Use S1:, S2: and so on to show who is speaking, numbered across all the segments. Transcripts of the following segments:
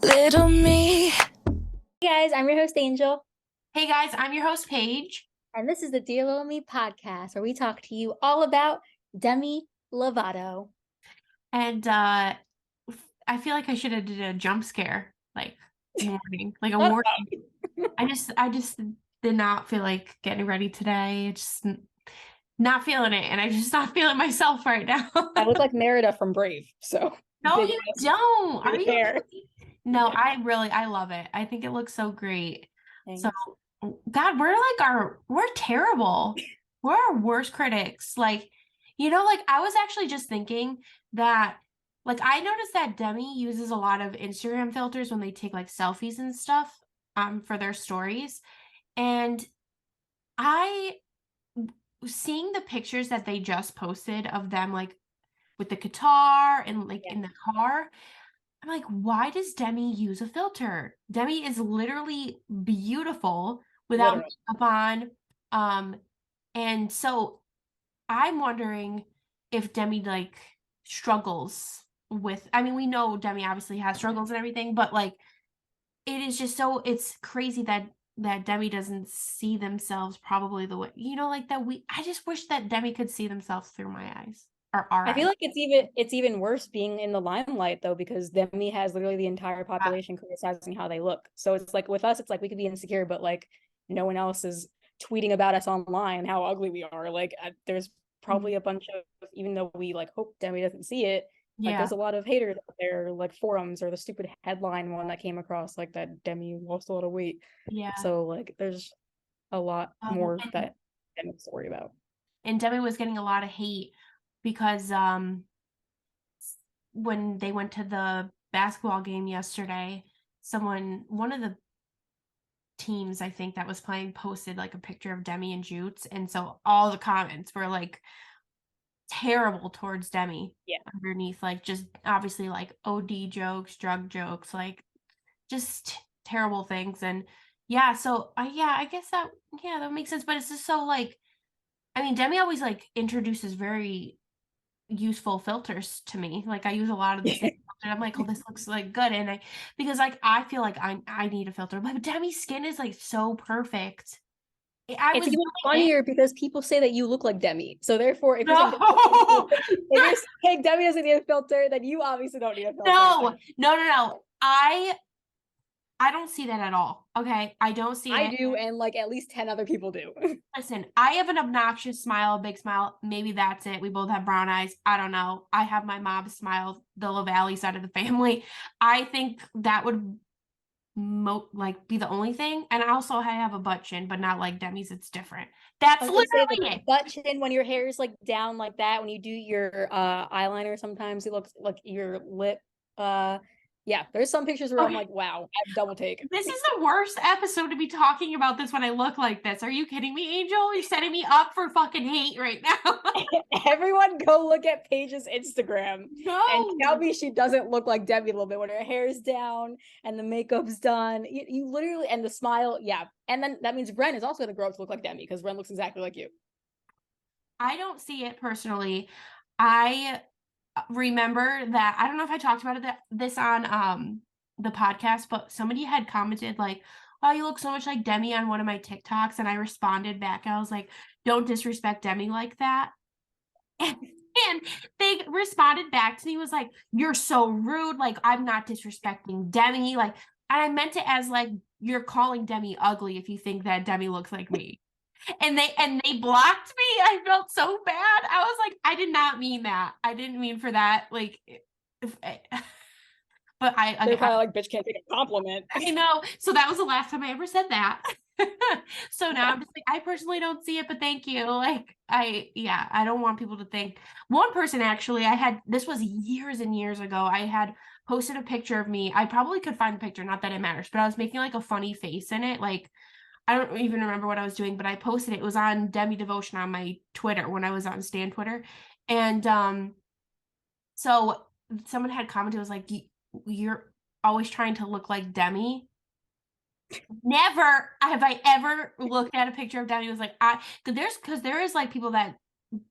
S1: Little me.
S2: Hey guys, I'm your host Angel,
S3: Hey guys, I'm your host Paige.
S2: and this is the Dear Little Me podcast where we talk to you all about Demi Lovato.
S3: And I feel like I should have did a jump scare warning, like a
S2: Shut
S3: warning. I just did not feel like getting ready today. Just not feeling it, and I just not feeling myself right now.
S2: I look like Merida from Brave, so
S3: No,
S2: big
S3: you
S2: ass
S3: don't. Are
S2: big
S3: you
S2: hair.
S3: kidding? No,
S2: Yeah.
S3: I love it. I think it looks so great. So,
S2: Thanks.
S3: God, we're terrible. We're our worst critics. I was actually just thinking that, I noticed that Demi uses a lot of Instagram filters when they take like selfies and stuff, for their stories. And I, seeing the pictures that they just posted of them, like with the guitar and like
S2: Yeah.
S3: in the car, I'm like, why does Demi use a filter? Demi is literally beautiful without
S2: Literally.
S3: makeup on. And so I'm wondering if Demi struggles with, I mean, we know Demi obviously has struggles and everything, but it is just it's crazy that Demi doesn't see themselves probably the way, I just wish that Demi could see themselves through my eyes or our
S2: I
S3: eyes.
S2: feel like it's even worse being in the limelight though, because Demi has literally the entire population criticizing how they look. So it's like with us, it's like we could be insecure, but like no one else is tweeting about us online how ugly we are. There's probably a bunch of, even though we like hope Demi doesn't see it, like
S3: Yeah.
S2: there's a lot of haters out there, like forums or the stupid headline one that came across like that Demi lost a lot of weight.
S3: Yeah.
S2: So like there's a lot more
S3: And
S2: that Demi's to worry about.
S3: Demi was getting a lot of hate because when they went to the basketball game yesterday, one of the teams I think that was playing posted like a picture of Demi and Jutes, and so all the comments were like terrible towards Demi.
S2: Yeah.
S3: Underneath, like just obviously like OD jokes, drug jokes, like just terrible things. And yeah, so I guess that makes sense. But it's just so I mean, Demi always like introduces very useful filters to me. Like I use a lot of the same filter. I'm like, oh, this looks like good. And because I feel like I need a filter. But Demi's skin is like so perfect. I
S2: It's
S3: was
S2: even
S3: doing it.
S2: funnier because people say that you look like Demi. So therefore, if you're saying
S3: No,
S2: if you're saying Demi doesn't need a filter, then you obviously don't need a filter.
S3: no. I don't see that at all. Okay. I don't see
S2: I
S3: it.
S2: do, and like at least 10 other people do.
S3: Listen, I have an obnoxious smile, a big smile. Maybe that's it. We both have brown eyes. I don't know. I have my mom's smile, the LaValle side of the family. I think that would be the only thing. And also I have a butt chin, but not like Demi's. It's different.
S2: I
S3: That's
S2: was gonna say
S3: literally
S2: the
S3: it.
S2: butt chin when your hair is like down like that, when you do your eyeliner, sometimes it looks like your lip. Yeah, there's some pictures where I'm
S3: Okay.
S2: like, wow, I double take.
S3: This is the worst episode to be talking about this when I look like this. Are you kidding me, Angel? You're setting me up for fucking hate right now.
S2: Everyone go look at Paige's Instagram and
S3: No.
S2: tell me she doesn't look like Debbie a little bit when her hair's down and the makeup's done. You literally, and the smile, yeah. And then that means Ren is also going to grow up to look like Demi because Ren looks exactly like you.
S3: I don't see it personally. I remember that I don't know if I talked about this on the podcast, but somebody had commented like, "Oh, you look so much like Demi" on one of my TikToks, and I responded back. I was like, "Don't disrespect Demi like that." And they responded back to me was like, "You're so rude. Like I'm not disrespecting Demi. Like, and I meant it as like you're calling Demi ugly if you think that Demi looks like me." And they blocked me. I felt so bad. I was like, I did not mean that. I didn't mean for that. If, but
S2: They're probably like, bitch can't take a compliment.
S3: I know. So that was the last time I ever said that. So now I'm just like, I personally don't see it, but thank you. I don't want people to think. One person actually, this was years and years ago. I had posted a picture of me. I probably could find the picture, not that it matters, but I was making like a funny face in it. Like, I don't even remember what I was doing, but I posted it. It was on Demi Devotion on my Twitter when I was on Stan Twitter. And so someone had commented, was like, you're always trying to look like Demi. Never have I ever looked at a picture of Demi. It was like, because there is like people that,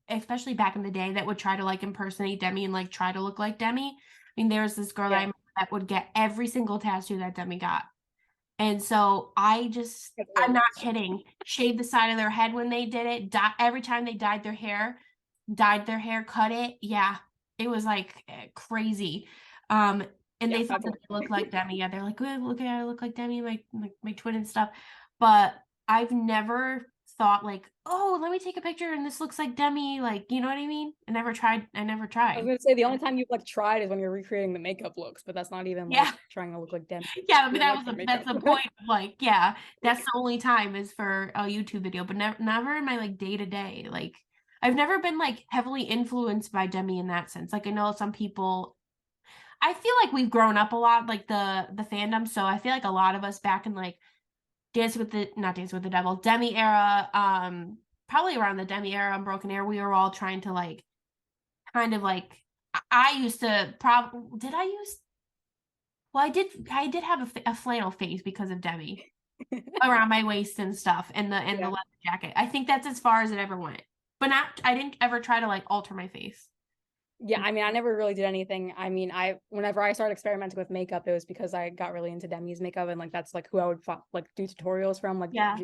S3: especially back in the day, that would try to like impersonate Demi and like try to look like Demi. I mean, there's this girl that I that would get every single tattoo that Demi got. And so I'm not kidding, shaved the side of their head when they did it. Every time they dyed their hair, cut it. Yeah, it was like crazy. And
S2: Yeah,
S3: they thought
S2: that's
S3: that they looked like Demi. Yeah, they're like, oh, look at I look like Demi, my twin and stuff. But I've never thought like, oh, let me take a picture and this looks like Demi. Like, you know what I mean? I never tried.
S2: I was gonna say the only time you've like tried is when you're recreating the makeup looks, but that's not even
S3: Yeah.
S2: like trying to look like Demi.
S3: Yeah, but that's the
S2: makeup.
S3: point. Like, yeah, that's the only time is for a YouTube video, but never in my like day to day. Like, I've never been like heavily influenced by Demi in that sense. Like, I know some people. I feel like we've grown up a lot, like the fandom. So I feel like a lot of us back in like not Dance with the Devil, Demi era, probably around the Demi era, Unbroken Air, we were all trying to like, kind of like, I used to did I use? Well, I did have a flannel face because of Demi around my waist and stuff, and the leather jacket. I think that's as far as it ever went. But I didn't ever try to like alter my face.
S2: Yeah, I mean, I never really did anything. I mean, whenever I started experimenting with makeup, it was because I got really into Demi's makeup, and like that's like who I would like do tutorials from. Like,
S3: Yeah.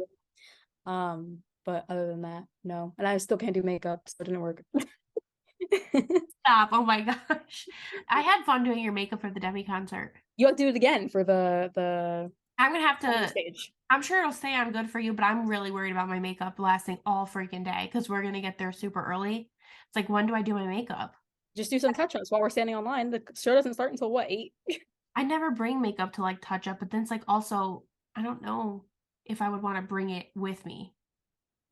S2: But other than that, no. And I still can't do makeup, so it didn't work.
S3: Stop! Oh my gosh, I had fun doing your makeup for the Demi concert.
S2: You have to do it again for the.
S3: I'm gonna have to.
S2: Stage.
S3: I'm sure it'll stay on good for you, but I'm really worried about my makeup lasting all freaking day because we're gonna get there super early. It's like, when do I do my makeup?
S2: Just do some touch-ups while we're standing online. The show doesn't start until what, 8?
S3: I never bring makeup to like touch up, but then it's like also I don't know if I would want to bring it with me.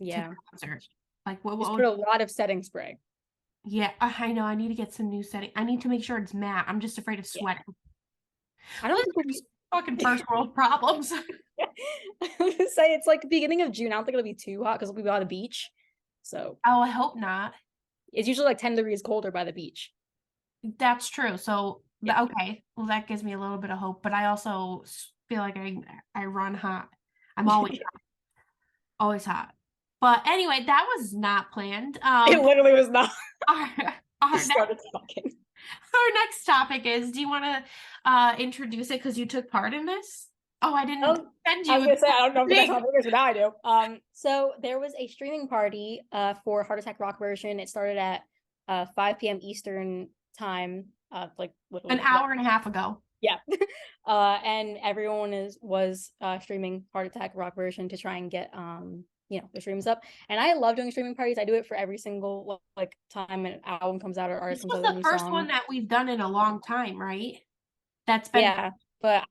S2: Yeah.
S3: To the concert. Like what
S2: Just put a lot of setting spray.
S3: Yeah, I know. I need to get some new setting. I need to make sure it's matte. I'm just afraid of sweating.
S2: I don't think
S3: fucking first world problems.
S2: I was gonna say it's like the beginning of June. I don't think it'll be too hot because we'll be by the beach. So
S3: Oh, I hope not.
S2: it's usually like 10 degrees colder by the beach.
S3: That's true. So
S2: Yeah.
S3: okay, well that gives me a little bit of hope. But I also feel like I run hot. I'm always hot. Always hot. But anyway, that was not planned.
S2: It literally was not.
S3: Our next topic is, do you want to introduce it because you took part in this? Oh, I didn't send you.
S2: I was gonna say I don't know if that's how it is, but now I do. So there was a streaming party for Heart Attack Rock version. It started at 5 p.m. Eastern time, like
S3: an hour and a half ago.
S2: Yeah. And everyone was streaming Heart Attack Rock version to try and get the streams up. And I love doing streaming parties. I do it for every single like time an album comes out or artist comes out with a new song. This was the first
S3: one that we've done in a long time, right? That's been
S2: but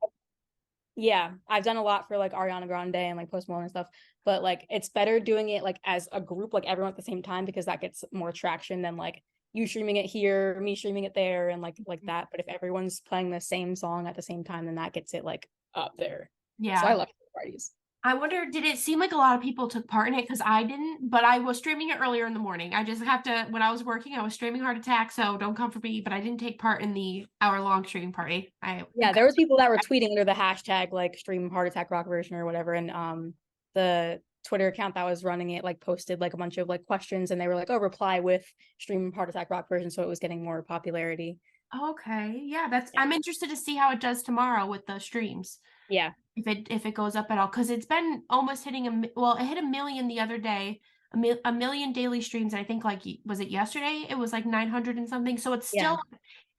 S2: yeah, I've done a lot for like Ariana Grande and like Post Malone and stuff, but like it's better doing it like as a group, like everyone at the same time, because that gets more traction than like you streaming it here, me streaming it there, and like that. But if everyone's playing the same song at the same time, then that gets it like up there.
S3: Yeah.
S2: So I love parties.
S3: I wonder, did it seem like a lot of people took part in it? Because I didn't, but I was streaming it earlier in the morning. I just have to, when I was working, I was streaming Heart Attack, so don't come for me, but I didn't take part in the hour-long streaming party.
S2: There was people that were tweeting under the hashtag like stream Heart Attack Rock version or whatever, and the Twitter account that was running it like posted like a bunch of like questions, and they were like, oh, reply with stream Heart Attack Rock version, so it was getting more popularity.
S3: Okay, yeah, I'm interested to see how it does tomorrow with the streams.
S2: Yeah,
S3: if it goes up at all, because it's been almost hitting it hit 1 million the other day, 1 million daily streams. I think like, was it yesterday? It was like 900 and something. So it's still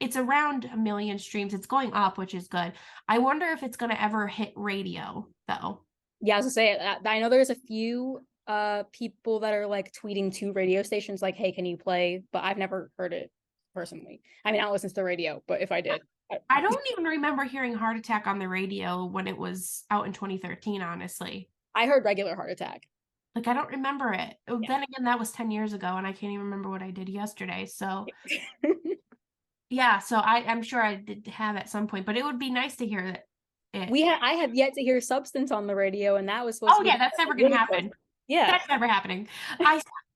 S3: it's around 1 million streams. It's going up, which is good. I wonder if it's going to ever hit radio though.
S2: Yeah, I was gonna say I know there's a few people that are like tweeting to radio stations like, hey, can you play? But I've never heard it personally. I mean, I don't listen to the radio, but if I did.
S3: I don't even remember hearing Heart Attack on the radio when it was out in 2013, honestly.
S2: I heard regular Heart Attack.
S3: Like, I don't remember it. Yeah. Then again, that was 10 years ago, and I can't even remember what I did yesterday. So, yeah, so I'm sure I did have at some point, but it would be nice to hear that.
S2: I have yet to hear Substance on the radio, and that was supposed to be.
S3: Oh, yeah, that's never going to happen.
S2: Yeah.
S3: That's never happening.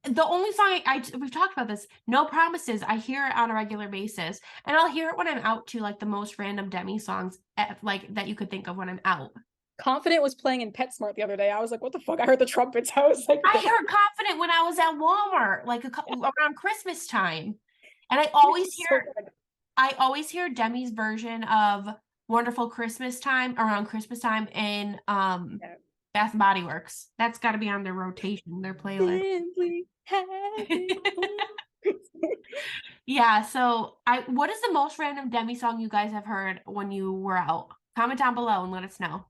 S3: The only song we've talked about this, No Promises, I hear it on a regular basis, and I'll hear it when I'm out to like the most random Demi songs like that you could think of when I'm out.
S2: Confident was playing in PetSmart the other day. I was like, what the fuck? I heard the trumpets. I was like,
S3: I heard Confident when I was at Walmart, like around Christmas time. And I always hear Demi's version of Wonderful Christmas Time, around Christmas time, and
S2: Yeah.
S3: Bath and Body Works. That's got to be on their rotation, their playlist.
S2: Simply having fun.
S3: Yeah, so what is the most random Demi song you guys have heard when you were out? Comment down below and let us know.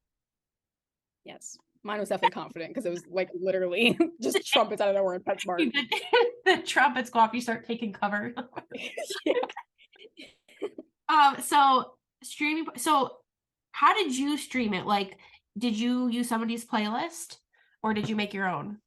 S2: Yes. Mine was definitely Confident because it was like literally just trumpets out of nowhere in PetSmart.
S3: The trumpets go off, you start taking cover.
S2: Yeah.
S3: So streaming, so how did you stream it? Like, did you use somebody's playlist or did you make your own?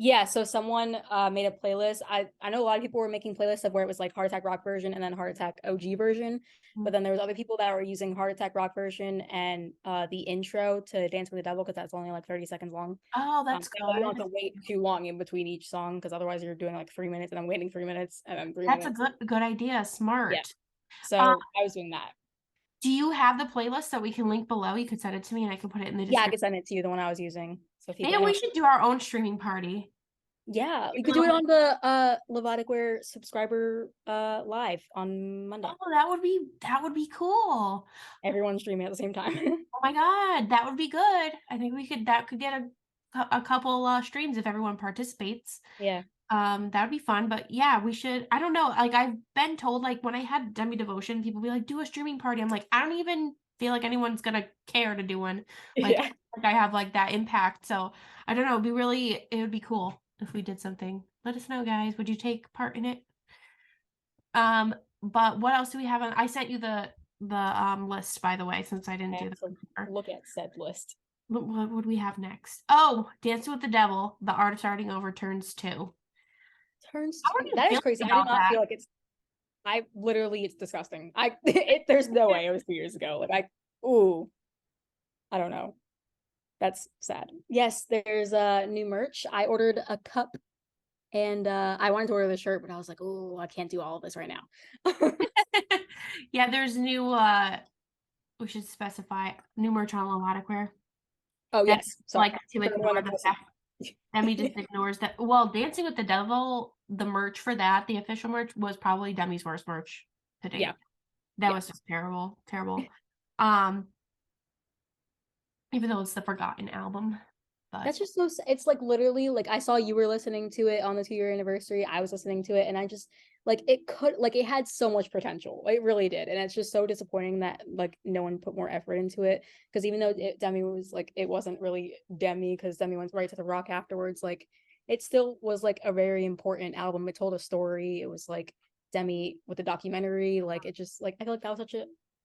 S2: Yeah, so someone made a playlist. I know a lot of people were making playlists of where it was like Heart Attack Rock version and then Heart Attack OG version. But then there was other people that were using Heart Attack Rock version and the intro to Dance with the Devil because that's only like 30 seconds long.
S3: Oh, that's
S2: So you don't
S3: good.
S2: have to wait too long in between each song because otherwise you're doing like 3 minutes and I'm waiting 3 minutes and then 3
S3: That's
S2: minutes.
S3: a good idea. Smart.
S2: Yeah. So I was doing that.
S3: Do you have the playlist that we can link below? You could send it to me and I can put it in the
S2: Yeah, I
S3: description.
S2: could send it to you, the one I was using. So if
S3: Maybe
S2: anyone...
S3: we should do our own streaming party.
S2: Yeah, we could do it on the Levoticware subscriber live on Monday.
S3: Oh, that would be cool.
S2: Everyone streaming at the same time.
S3: Oh my God, that would be good. I think that could get a couple streams if everyone participates.
S2: Yeah.
S3: That would be fun. But yeah, we should. I don't know. Like I've been told, like when I had Demi Devotion, people be like, do a streaming party. I'm like, I don't even feel like anyone's gonna care to do one. Like,
S2: Yeah.
S3: like I have like that impact. So I don't know. It would be cool if we did something. Let us know, guys. Would you take part in it? But what else do we have on? I sent you the list, by the way, since I didn't do that before.
S2: Look at said list.
S3: What would we have next? Oh, Dancing with the Devil, The Art of Starting Over turns 2.
S2: Turns
S3: How are you
S2: that is
S3: feeling
S2: crazy. I
S3: about
S2: do not
S3: that?
S2: feel like it's disgusting. There's no way it was 2 years ago. Like I don't know. That's sad. Yes, there's new merch. I ordered a cup and I wanted to order the shirt, but I was like, oh, I can't do all of this right now.
S3: Yeah, there's new we should specify new merch on Levoticware.
S2: Oh yes.
S3: Like
S2: Sorry.
S3: to ignore the fact. Demi just ignores that. Well, Dancing with the Devil, the merch for that, the official merch was probably Demi's worst merch to date.
S2: Yeah.
S3: That was just terrible. Even though it's the forgotten album. But
S2: that's just so it's like literally like I saw you were listening to it on the 2-year anniversary. I was listening to it and I just like it had so much potential. It really did. And it's just so disappointing that like no one put more effort into it. Because even though Demi was like it wasn't really Demi because Demi went right to the rock afterwards, like it still was like a very important album. It told a story. It was like Demi with the documentary. Like it just like I feel like that was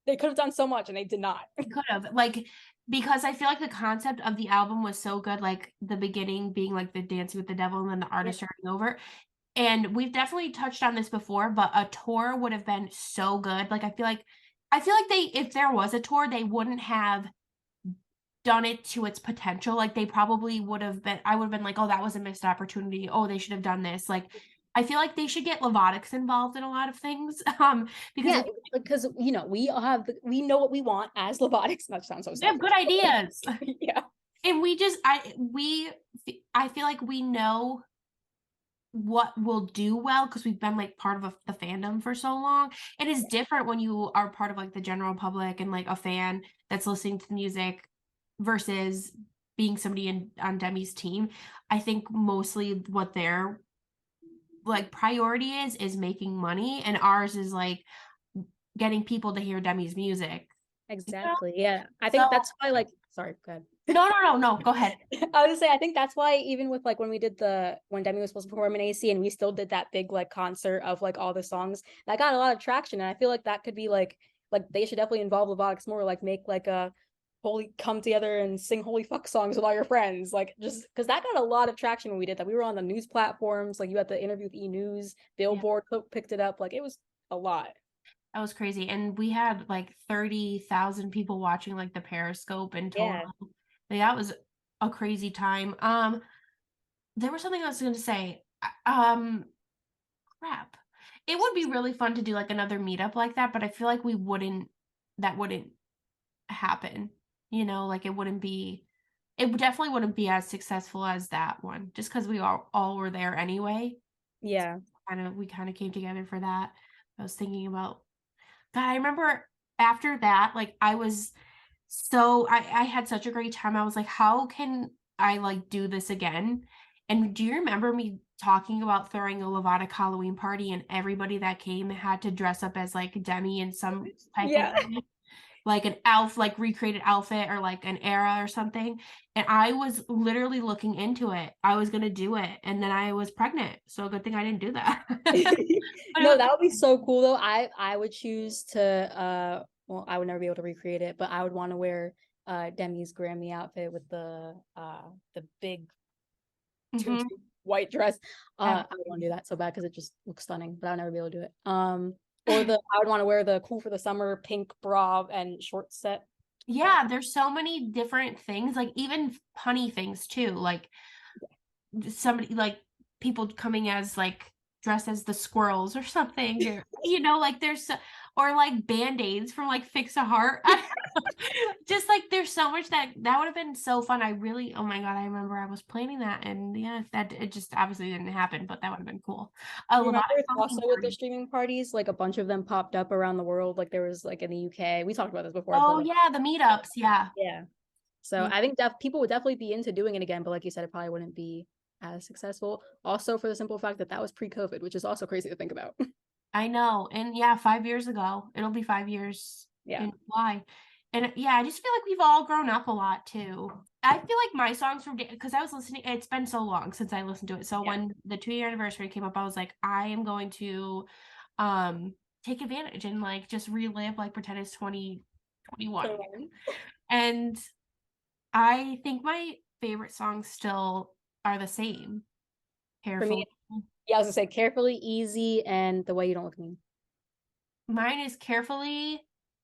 S2: they could have done so much and they did not.
S3: They could have, like, because I feel like the concept of the album was so good, like the beginning being like the Dancing with the Devil and then the artist starting over. And we've definitely touched on this before, but a tour would have been so good. Like I feel like if there was a tour, they wouldn't have done it to its potential. Like they probably would have been, I would have been like, oh, that was a missed opportunity. Oh, they should have done this. Like I feel like they should get Levotics involved in a lot of things.
S2: Because we know what we want as Levotics. That sounds so
S3: they have good ideas.
S2: Yeah.
S3: And I feel like we know what will do well because we've been like part of the fandom for so long. It is different when you are part of like the general public and like a fan that's listening to the music versus being somebody on Demi's team. I think mostly what their like priority is making money, and ours is like getting people to hear Demi's music.
S2: Exactly. Yeah. I think that's why like sorry, go ahead.
S3: No, go ahead.
S2: I was gonna say I think that's why even with like when Demi was supposed to perform in AC and we still did that big like concert of like all the songs, that got a lot of traction. And I feel like that could be like they should definitely involve Levotics more, like make like a holy come together and sing holy fuck songs with all your friends, like just because that got a lot of traction when we did that. We were on the news platforms, like you had the interview with E-News, Billboard picked it up, like it was a lot.
S3: That was crazy. And we had like 30,000 people watching like the Periscope in total. Yeah. Like, that was a crazy time. There was something I was going to say. Crap. It would be really fun to do like another meetup like that, but I feel like that wouldn't happen. You know, like it definitely wouldn't be as successful as that one, just because we all were there anyway.
S2: Yeah.
S3: We kind of came together for that. I was thinking about God, I remember after that, like I was I had such a great time. I was like, how can I like do this again? And do you remember me talking about throwing a Levadic Halloween party and everybody that came had to dress up as like Demi in some type of
S2: Yeah.
S3: way? Like an elf, like recreated outfit or like an era or something. And I was literally looking into it. I was gonna do it, and then I was pregnant. So good thing I didn't do that. But it
S2: No,
S3: was
S2: that would be so cool though. I would choose to well, I would never be able to recreate it, but I would want to wear Demi's Grammy outfit with the big
S3: Mhm.
S2: tutu white dress.
S3: Yeah.
S2: I would want to do that so bad because it just looks stunning, but I'll never be able to do it. Or I would want to wear the cool for the summer pink bra and short set.
S3: Yeah, there's so many different things, like even punny things too. Like somebody like people coming as like dressed as the squirrels or something, or like or like band-aids from like Fix a Heart. Just like there's so much that would have been so fun. I really, oh my god, I remember I was planning that, and yeah, that it just obviously didn't happen, but that would have been cool.
S2: Remember
S3: Levadic
S2: also
S3: Halloween
S2: with the
S3: party.
S2: streaming parties, like a bunch of them popped up around the world. Like there was like in the UK. We talked about this before, but
S3: Oh
S2: like,
S3: yeah, the meetups. Yeah.
S2: yeah. So
S3: Yeah.
S2: I think people would definitely be into doing it again, but like you said, it probably wouldn't be as successful. Also, for the simple fact that that was pre-COVID, which is also crazy to think about.
S3: I know. And yeah, 5 years ago. It'll be 5 years
S2: Yeah.
S3: in July. And yeah, I just feel like we've all grown up a lot too. I feel like my songs from because I was listening, it's been so long since I listened to it. So
S2: Yeah.
S3: when the 2-year anniversary came up, I was like, I am going to take advantage and like just relive, like pretend it's 2021 again. And I think my favorite songs still are the same.
S2: For me,
S3: Careful.
S2: yeah, I was gonna say carefully, easy, and the way you don't look at me.
S3: Mine is Carefully,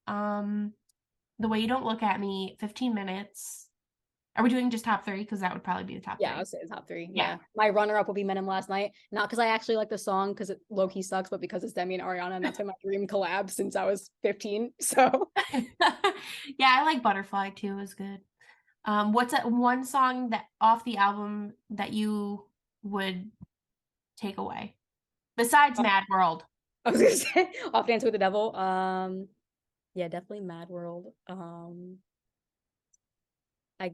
S3: The Way You Don't Look at Me, 15 Minutes. Are we doing just top three? Because that would probably be the top
S2: Yeah,
S3: three.
S2: I would say the top three.
S3: Yeah.
S2: Yeah. My runner-up will be Men in Last Night. Not because I actually like the song because it low-key sucks, but because it's Demi and Ariana, and that's been my dream collab since I was 15. So
S3: Yeah, I like Butterfly too, is good. What's that one song that off the album that you would take away? Besides Mad World.
S2: I was gonna say Off Dance with the Devil. Yeah, definitely Mad World. I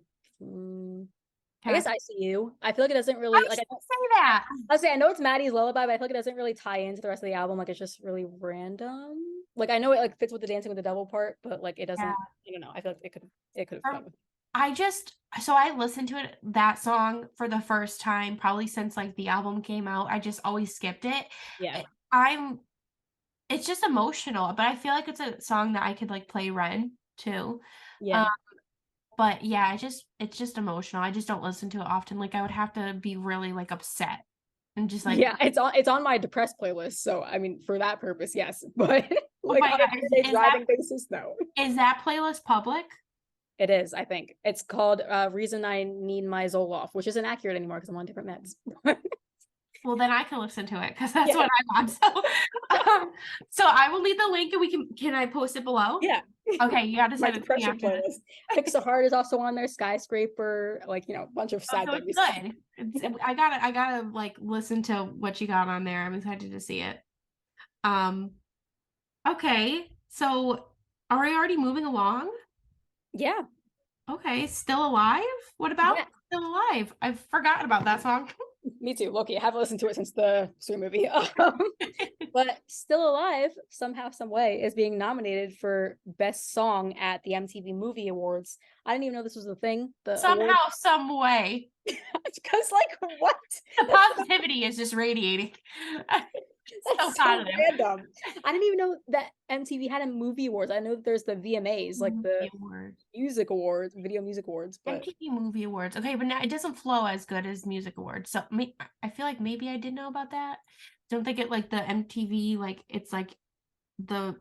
S2: I guess I See You. I feel like it doesn't
S3: I
S2: really
S3: was
S2: like
S3: gonna say that.
S2: I'll say I know it's Maddie's lullaby, but I feel like it doesn't really tie into the rest of the album. Like it's just really random. Like I know it like fits with the Dancing with the Devil part, but like it doesn't.
S3: Yeah.
S2: I don't know. I feel like it could have gone with.
S3: I listened to it that song for the first time probably since like the album came out. I just always skipped it.
S2: Yeah.
S3: I'm it's just emotional, but I feel like it's a song that I could like play Ren too.
S2: Yeah.
S3: But yeah, it's just emotional. I just don't listen to it often. Like I would have to be really like upset and just like
S2: Yeah, it's on my depressed playlist. So I mean, for that purpose, yes. But
S3: oh
S2: like
S3: my
S2: on
S3: God,
S2: a day driving basis, no.
S3: is that playlist public?
S2: It is, I think. It's called Reason I Need My Zoloft, which isn't accurate anymore because I'm on different meds.
S3: Well, then I can listen to it because that's
S2: Yeah.
S3: what I'm on. So I will leave the link and we can I post it below?
S2: Yeah.
S3: Okay, you gotta
S2: My
S3: send it to me
S2: depression
S3: after this.
S2: playlist. Fix a Heart is also on there, Skyscraper, like a bunch of
S3: Oh,
S2: sad
S3: so
S2: Debbie
S3: it's
S2: stuff.
S3: good. I gotta like listen to what you got on there. I'm excited to see it. Um, okay. So are we already moving along?
S2: Yeah.
S3: Okay, Still Alive? What about
S2: Yeah.
S3: Still Alive? I've forgotten about that song.
S2: Me too. Loki. I haven't listened to it since the Sue movie. But Still Alive, somehow, some way, is being nominated for Best Song at the MTV Movie Awards. I didn't even know this was a thing. The award.
S3: Somehow, some way.
S2: Because, like, what?
S3: The positivity is just radiating.
S2: That's so
S3: positive.
S2: random. I didn't even know that MTV had a movie awards. I know that there's the VMAs, like the music awards, video music awards, but
S3: MTV Movie Awards. Okay, but now it doesn't flow as good as music awards. So I feel like maybe I did know about that. Don't think it like the MTV, like it's like the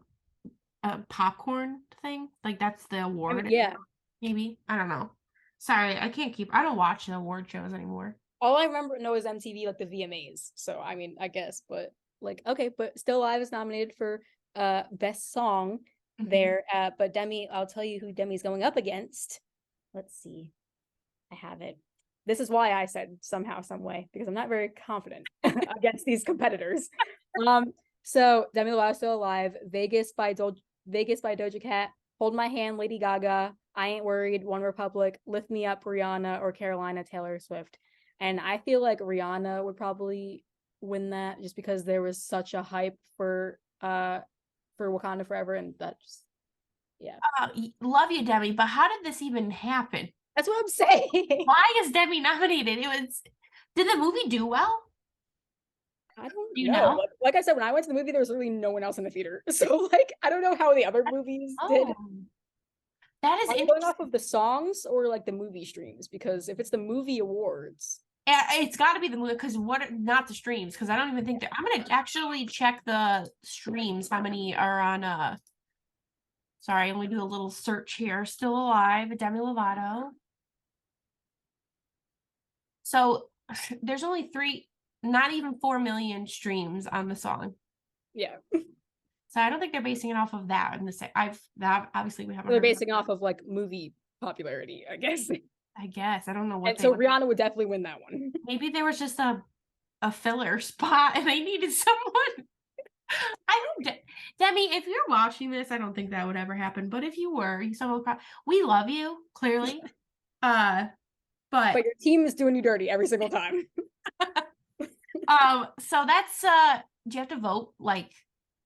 S3: popcorn thing. Like that's the award.
S2: yeah.
S3: Maybe. I don't know. Sorry, I don't watch the award shows anymore.
S2: All I remember know is MTV, like the VMAs. So I mean, I guess, but like, okay, but Still Alive is nominated for Best Song there. But Demi, I'll tell you who Demi's going up against. Let's see. I have it. This is why I said somehow, some way, because I'm not very confident against these competitors. So Demi Lovato, Still Alive, Vegas by Vegas by Doja Cat, Hold My Hand, Lady Gaga, I Ain't Worried, One Republic, Lift Me Up, Rihanna, or Carolina, Taylor Swift. And I feel like Rihanna would probably win that just because there was such a hype for Wakanda Forever, and that just
S3: Love you, Demi, but how did this even happen?
S2: that's what I'm saying.
S3: Why is Demi nominated? Did the movie do well?
S2: I don't
S3: You
S2: know.
S3: know?
S2: Like I said, when I went to the movie, there was really no one else in the theater. So like I don't know how the other movies did.
S3: Oh, that is
S2: Are you going
S3: interesting.
S2: off of the songs or like the movie streams? Because if it's the movie awards,
S3: It's got to be the movie because not the streams, because I don't even think that I'm gonna actually check the streams. How many are on? Sorry, I'm gonna do a little search here. Still Alive, Demi Lovato. So there's only not even 4 million streams on the song.
S2: yeah,
S3: So I don't think they're basing it off of that. And that obviously we haven't.
S2: they're
S3: heard
S2: basing off of like movie popularity, I guess.
S3: I guess I don't know what.
S2: And so Rihanna would definitely win that one.
S3: Maybe there was just a filler spot and they needed someone. I don't, Demi, if you're watching this, I don't think that would ever happen. But if you were, we love you clearly. But
S2: your team is doing you dirty every single time.
S3: So that's do you have to vote like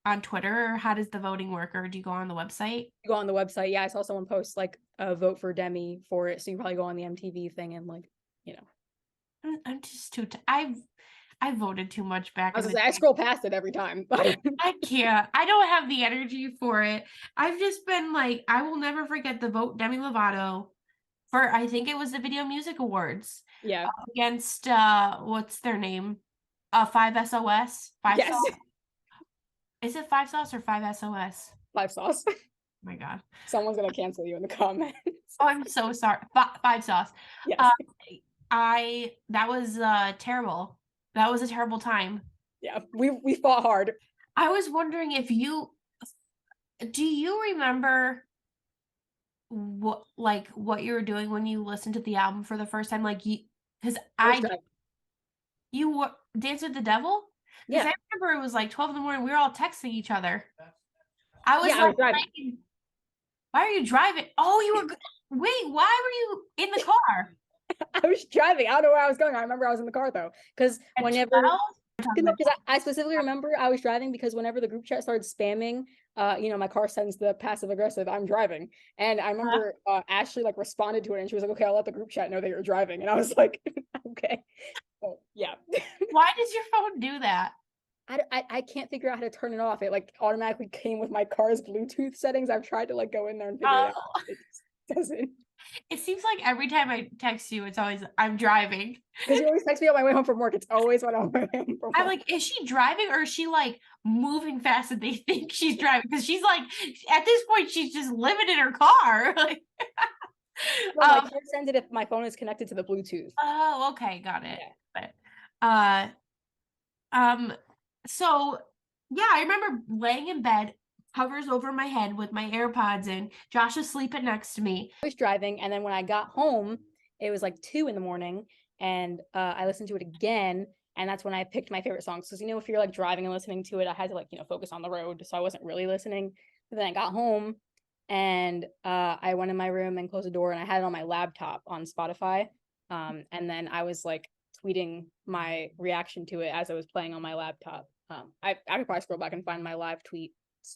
S3: on Twitter, or how does the voting work, or do you go on the website?
S2: You go on the website. Yeah, I saw someone post like a vote for Demi for it. So you probably go on the MTV thing and like, you know.
S3: I'm just too I voted too much back.
S2: I scroll past it every time.
S3: I can't. I don't have the energy for it. I've just been like, I will never forget the vote Demi Lovato for, I think it was the Video Music Awards.
S2: Yeah.
S3: Against what's their name? 5SOS.
S2: Yes.
S3: Sauce? Is it 5 Sauce or 5SOS?
S2: 5 Sauce.
S3: Oh my God.
S2: Someone's gonna cancel you in the comments.
S3: Oh, I'm so sorry. 5 Sauce.
S2: Yes.
S3: That was terrible. That was a terrible time.
S2: Yeah, we fought hard.
S3: I was wondering if do you remember what you were doing when you listened to the album for the first time? Like you were Dance with the Devil? Because I remember it was like 12 in the morning. We were all texting each other. I was driving. Why are you driving? Oh, you were. Wait, why were you in the car?
S2: I was driving. I don't know where I was going. I remember I was in the car though, because whenever I specifically remember I was driving because whenever the group chat started spamming, my car sends the passive aggressive "I'm driving," and I remember Ashley like responded to it and she was like, "Okay, I'll let the group chat know that you're driving," and I was like, "Okay." So, yeah.
S3: Why does your phone do that?
S2: I can't figure out how to turn it off. It like automatically came with my car's Bluetooth settings. I've tried to like go in there and figure it out. It just doesn't.
S3: It seems like every time I text you, it's always I'm driving.
S2: Because you always text me on my way home from work. It's always when I'm on my way home from work.
S3: I'm like, is she driving or is she like moving fast that they think she's driving? Because she's like, at this point, she's just living in her car. Like,
S2: my car sends it if my phone is connected to the Bluetooth.
S3: Oh, okay, got it.
S2: Yeah.
S3: But, so yeah, I remember laying in bed, covers over my head with my AirPods in. Josh was sleeping next to me.
S2: I was driving, and then when I got home, it was like 2 a.m, and I listened to it again, and that's when I picked my favorite songs. Because if you're like driving and listening to it, I had to like focus on the road, so I wasn't really listening. But then I got home, and I went in my room and closed the door, and I had it on my laptop on Spotify, and then I was like tweeting my reaction to it as I was playing on my laptop. I could probably scroll back and find my live tweet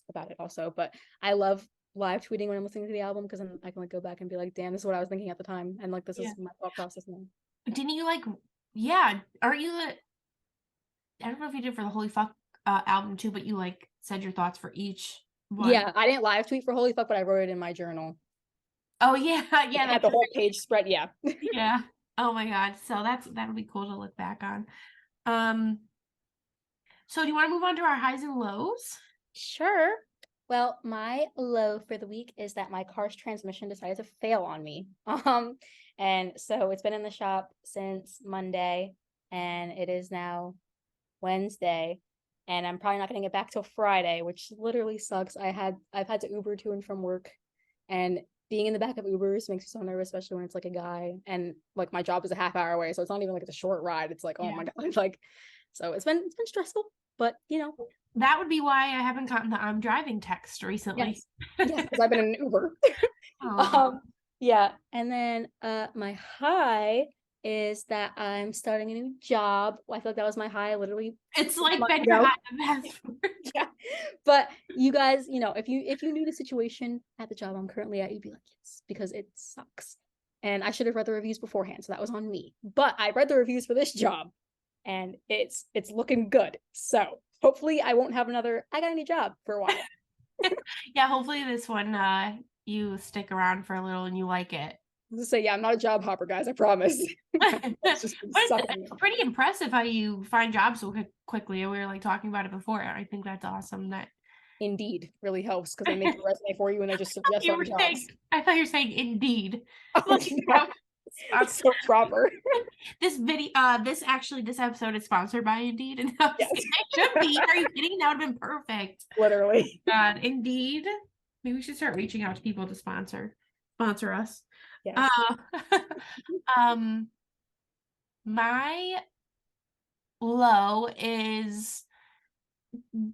S2: about it also, but I love live tweeting when I'm listening to the album because then I can like go back and be like, damn, this is what I was thinking at the time, and like this is my thought process now.
S3: Didn't you aren't you I don't know if you did for the Holy Fuck album too, but you like said your thoughts for each one.
S2: Yeah, I didn't live tweet for Holy Fuck, but I wrote it in my journal.
S3: Oh yeah.
S2: I had the whole page spread. Yeah.
S3: Yeah. Oh my God. So that'll be cool to look back on. So do you want to move on to our highs and lows?
S2: Sure. Well, my low for the week is that my car's transmission decided to fail on me. And so it's been in the shop since Monday, and it is now Wednesday, and I'm probably not going to get back till Friday, which literally sucks. I've had to Uber to and from work, and being in the back of Ubers makes me so nervous, especially when it's like a guy, and like my job is a half hour away, so it's not even like it's a short ride. It's like, oh my God, like, so it's been stressful, but
S3: that would be why I haven't gotten the I'm driving text recently.
S2: Yes, because I've been in an Uber.
S3: Aw.
S2: Yeah, and then my high is that I'm starting a new job. I thought that was my high literally
S3: It's
S2: 6
S3: like
S2: months
S3: been your
S2: ago.
S3: high the past
S2: Yeah. But you guys, if you knew the situation at the job I'm currently at, you'd be like, yes, because it sucks. And I should have read the reviews beforehand, so that was on me. But I read the reviews for this job and it's looking good. So hopefully I won't have another I got a new job for a while.
S3: Yeah, hopefully this one you stick around for a little and you like it.
S2: So yeah, I'm not a job hopper, guys, I promise. It's just been
S3: But
S2: sucking.
S3: it's pretty impressive how you find jobs so quickly. We were like talking about it before. I think that's awesome. That
S2: Indeed really helps because they make a resume for you and they just suggest
S3: you
S2: certain
S3: were saying,
S2: jobs.
S3: I thought you were saying indeed.
S2: Oh,
S3: Like,
S2: no. It's so proper.
S3: this video, this episode is sponsored by Indeed, and I was
S2: Yes.
S3: like, it should be. Are you kidding? That would have been perfect.
S2: Literally.
S3: God, Indeed. Maybe we should start reaching out to people to sponsor us.
S2: Yes.
S3: Um, my low is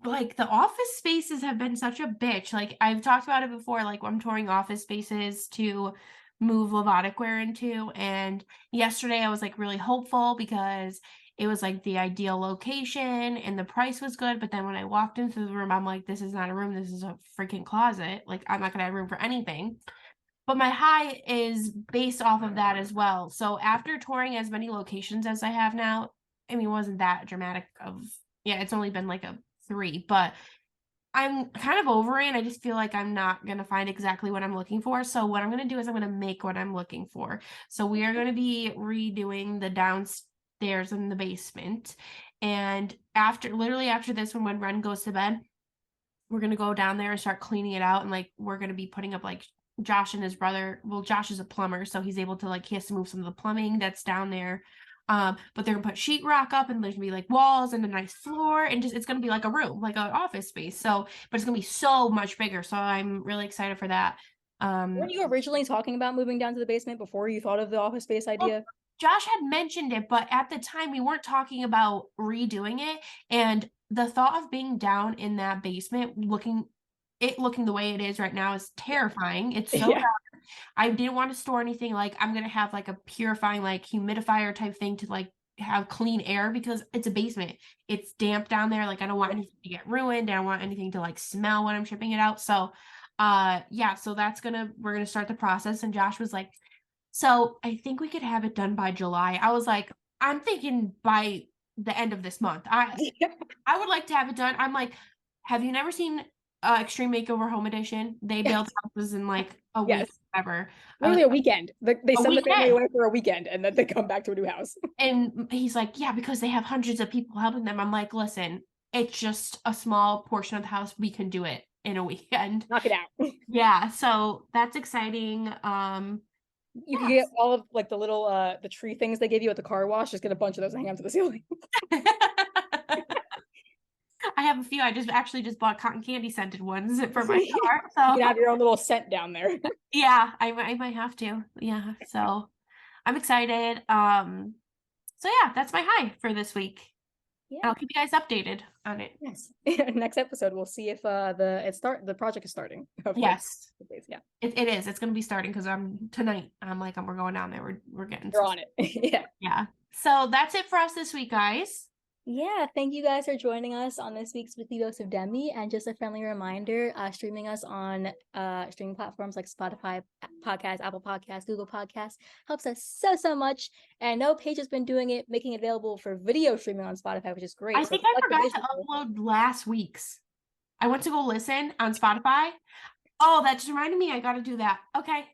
S3: like the office spaces have been such a bitch. Like I've talked about it before, like I'm touring office spaces to move Levotic Wear into. And yesterday I was like really hopeful because it was like the ideal location and the price was good. But then when I walked into the room, I'm like, this is not a room, this is a freaking closet. Like I'm not gonna have room for anything. But my high is based off of that as well. So after touring as many locations as I have now, I mean, it wasn't that dramatic of, yeah, it's only been like a 3, but I'm kind of over it. I just feel like I'm not going to find exactly what I'm looking for. So what I'm going to do is I'm going to make what I'm looking for. So we are going to be redoing the downstairs and the basement. And literally after this one, when Ren goes to bed, we're going to go down there and start cleaning it out. And like, we're going to be putting up like Josh and his brother. Well, Josh is a plumber, so he's able to he has to move some of the plumbing that's down there. But they're gonna put sheetrock up and there's gonna be like walls and a nice floor and just it's gonna be like a room, like an office space. So, but it's gonna be so much bigger. So I'm really excited for that.
S2: Weren't you originally talking about moving down to the basement before you thought of the office space idea?
S3: Well, Josh had mentioned it, but at the time we weren't talking about redoing it. And the thought of being down in that basement, looking the way it is right now is terrifying. It's so
S2: Yeah.
S3: dark. I didn't want to store anything. Like I'm gonna have like a purifying like humidifier type thing to like have clean air because it's a basement. It's damp down there. Like I don't want anything to get ruined. I don't want anything to like smell when I'm shipping it out. So yeah, so we're gonna start the process. And Josh was like, so I think we could have it done by July. I was like, I'm thinking by the end of this month. I would like to have it done. I'm like, have you never seen Extreme Makeover Home Edition? They build houses in like a week,
S2: Yes.
S3: whatever.
S2: Literally a weekend. They send the family
S3: weekend.
S2: away for a weekend and then they come back to a new house.
S3: And he's like, yeah, because they have hundreds of people helping them. I'm like, listen, it's just a small portion of the house. We can do it in a weekend.
S2: Knock it out.
S3: Yeah, so that's exciting.
S2: You can get all of like the little the tree things they give you at the car wash, just get a bunch of those and hang them to the ceiling.
S3: I have a few. I just bought cotton candy scented ones for my car. So
S2: you can have your own little scent down there.
S3: yeah, I might have to. Yeah. So I'm excited. So yeah, that's my high for this week.
S2: Yeah.
S3: I'll keep you guys updated on it.
S2: Yes. Next episode we'll see if the project is starting.
S3: Yes.
S2: Yeah.
S3: It is. It's gonna be starting because tonight. We're going down there. We're getting
S2: You're on it. Yeah.
S3: Yeah. So that's it for us this week, guys.
S2: Yeah, thank you guys for joining us on this week's Weekly Dose of Demi. And just a friendly reminder, streaming us on streaming platforms like Spotify Podcast, Apple Podcasts, Google Podcasts helps us so much. And I know Paige has been doing it, making it available for video streaming on Spotify, which is great.
S3: I think I forgot to upload last week's. I went to go listen on Spotify. Oh, that just reminded me. I got to do that. Okay.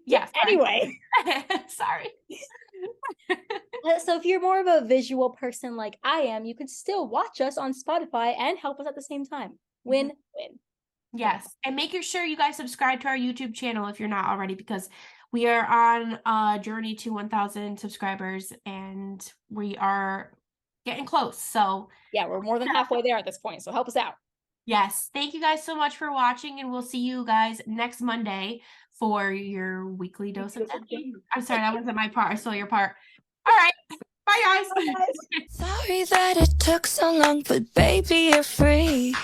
S2: Yeah. Anyway.
S3: Sorry.
S2: So if you're more of a visual person like I am, you could still watch us on Spotify and help us at the same time. Win-win.
S3: Yes. And make sure you guys subscribe to our YouTube channel if you're not already, because we are on a journey to 1,000 subscribers and we are getting close. So
S2: yeah, we're more than halfway there at this point. So help us out.
S3: Yes. Thank you guys so much for watching, and we'll see you guys next Monday for your weekly dose of Demi. I'm sorry, that wasn't my part. I stole your part. All right. Bye, guys.
S2: Bye, guys.
S1: Sorry that it took so long, but baby, you're free.